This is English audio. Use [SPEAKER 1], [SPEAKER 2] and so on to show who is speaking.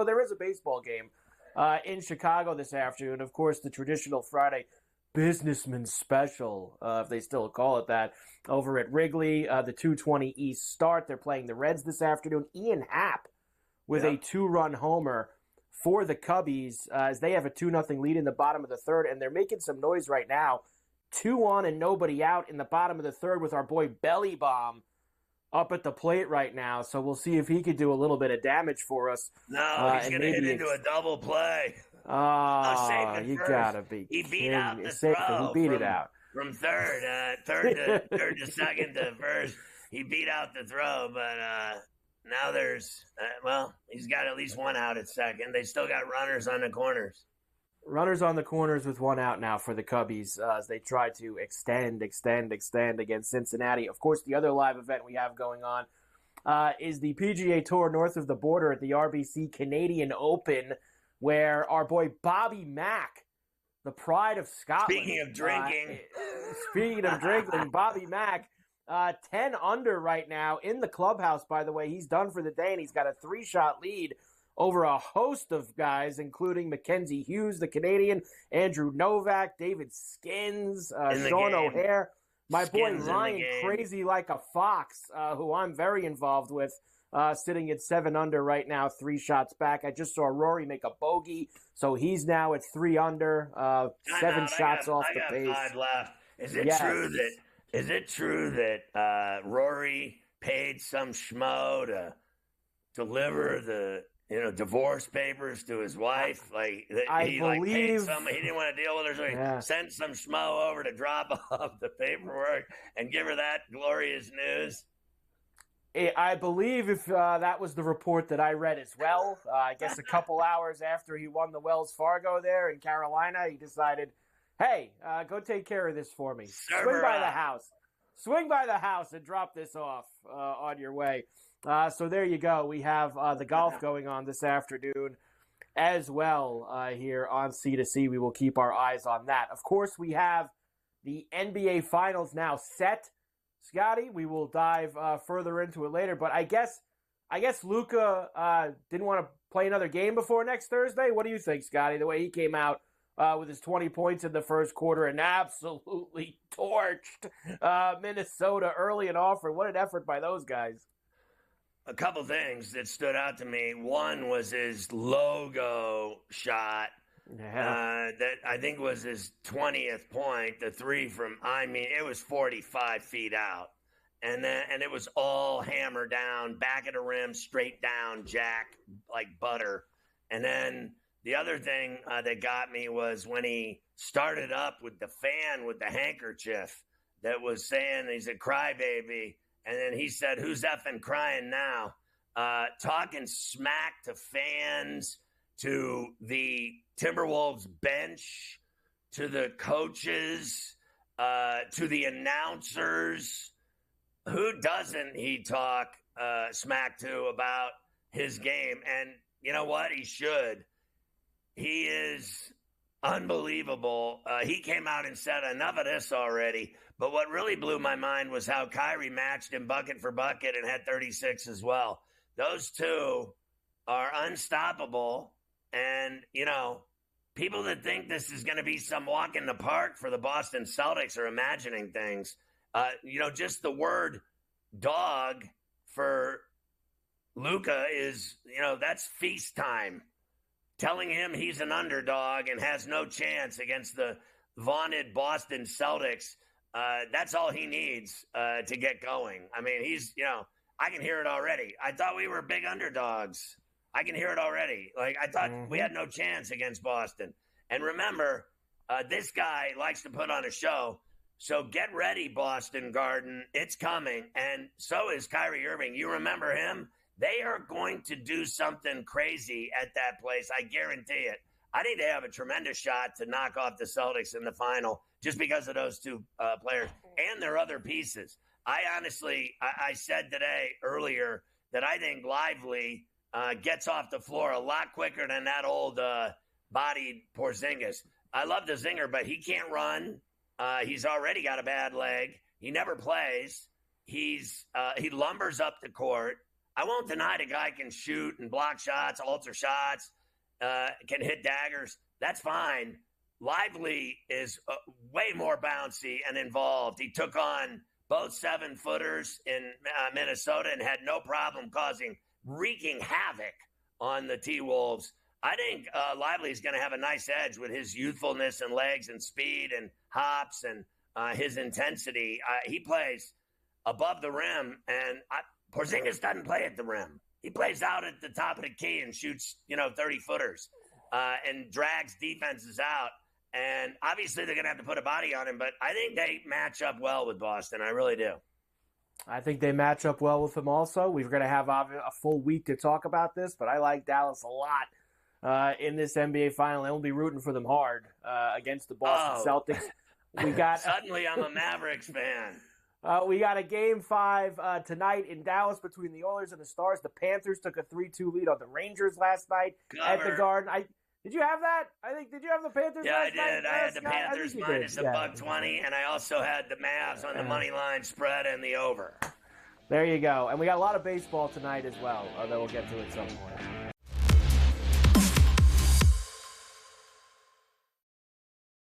[SPEAKER 1] there is a baseball game in Chicago this afternoon. Of course, the traditional Friday Businessman Special, if they still call it that, over at Wrigley. The 2:20 East start. They're playing the Reds this afternoon. Ian Happ with a 2-run homer for the Cubbies as they have a 2-0 lead in the bottom of the third, and they're making some noise right now. 2 on and nobody out in the bottom of the third with our boy Belly Bomb up at the plate right now. So we'll see if he could do a little bit of damage for us.
[SPEAKER 2] No, he's going to hit into a double play.
[SPEAKER 1] Oh, you gotta be
[SPEAKER 2] He beat out the
[SPEAKER 1] throw.
[SPEAKER 2] throw.
[SPEAKER 1] He beat it out
[SPEAKER 2] From third to second to first. He beat out the throw, but now there's, he's got at least 1 out at second. They still got runners on the corners.
[SPEAKER 1] Runners on the corners with 1 out now for the Cubbies as they try to extend against Cincinnati. Of course, the other live event we have going on is the PGA Tour north of the border at the RBC Canadian Open, where our boy Bobby Mack, the pride of Scotland. Speaking of drinking, Bobby Mack, 10 under right now in the clubhouse, by the way. He's done for the day, and he's got a 3-shot lead over a host of guys, including Mackenzie Hughes, the Canadian, Andrew Novak, David Skins, Sean O'Hare, my boy Ryan Crazy Like a Fox, who I'm very involved with, sitting at 7 under right now, 3 shots back. I just saw Rory make a bogey, so he's now at 3 under, 7 shots off the pace.
[SPEAKER 2] 5 left. Is it true that Rory paid some schmo to deliver the divorce papers to his wife? Like he paid some. He didn't want to deal with her, so he sent some schmo over to drop off the paperwork and give her that glorious news.
[SPEAKER 1] I believe if that was the report that I read as well. I guess a couple hours after he won the Wells Fargo there in Carolina, he decided, hey, go take care of this for me. Swing by the house and drop this off on your way. So there you go. We have the golf going on this afternoon as well here on C2C. We will keep our eyes on that. Of course, we have the NBA Finals now set. Scotty, we will dive further into it later, but I guess Luka didn't want to play another game before next Thursday. What do you think, Scotty? The way he came out with his 20 points in the first quarter and absolutely torched Minnesota early and often. What an effort by those guys.
[SPEAKER 2] A couple things that stood out to me. One was his logo shot. That I think was his 20th point, the 3 from, it was 45 feet out. And it was all hammered down, back of the rim, straight down, jack, like butter. And then the other thing that got me was when he started up with the fan with the handkerchief that was saying he's a crybaby. And then he said, who's effing crying now? Talking smack to fans, to the Timberwolves bench, to the coaches, to the announcers. Who doesn't he talk smack to about his game? And you know what? He should. He is unbelievable. He came out and said enough of this already. But what really blew my mind was how Kyrie matched him bucket for bucket and had 36 as well. Those two are unstoppable. And, people that think this is going to be some walk in the park for the Boston Celtics are imagining things. Just the word dog for Luka is, that's feast time. Telling him he's an underdog and has no chance against the vaunted Boston Celtics, that's all he needs to get going. I mean, I can hear it already. I thought we were big underdogs. I can hear it already. Like, I thought we had no chance against Boston. And remember, this guy likes to put on a show. So get ready, Boston Garden. It's coming. And so is Kyrie Irving. You remember him? They are going to do something crazy at that place. I guarantee it. I think they have a tremendous shot to knock off the Celtics in the final just because of those two players and their other pieces. I honestly, I said today earlier that I think Lively gets off the floor a lot quicker than that old bodied Porzingis. I love the zinger, but he can't run. He's already got a bad leg. He never plays. He lumbers up the court. I won't deny the guy can shoot and block shots, alter shots, can hit daggers. That's fine. Lively is way more bouncy and involved. He took on both 7-footers in Minnesota and had no problem wreaking havoc on the T-Wolves. I think Lively is going to have a nice edge with his youthfulness and legs and speed and hops and his intensity. He plays above the rim, and Porzingis doesn't play at the rim. He plays out at the top of the key and shoots, 30-footers and drags defenses out. And obviously they're going to have to put a body on him, but I think they match up well with Boston. I really do.
[SPEAKER 1] I think they match up well with them also. We're going to have a full week to talk about this, but I like Dallas a lot in this NBA final, and we'll be rooting for them hard against the Boston Celtics. We got
[SPEAKER 2] Suddenly I'm a Mavericks fan.
[SPEAKER 1] We got a Game 5 tonight in Dallas between the Oilers and the Stars. The Panthers took a 3-2 lead on the Rangers last night at the Garden. Did you have that? Did you have the Panthers last night?
[SPEAKER 2] Yeah, I did. I had the Panthers minus $1.20, and I also had the Mavs on the money line spread and the over.
[SPEAKER 1] There you go. And we got a lot of baseball tonight as well, although we'll get to it some point.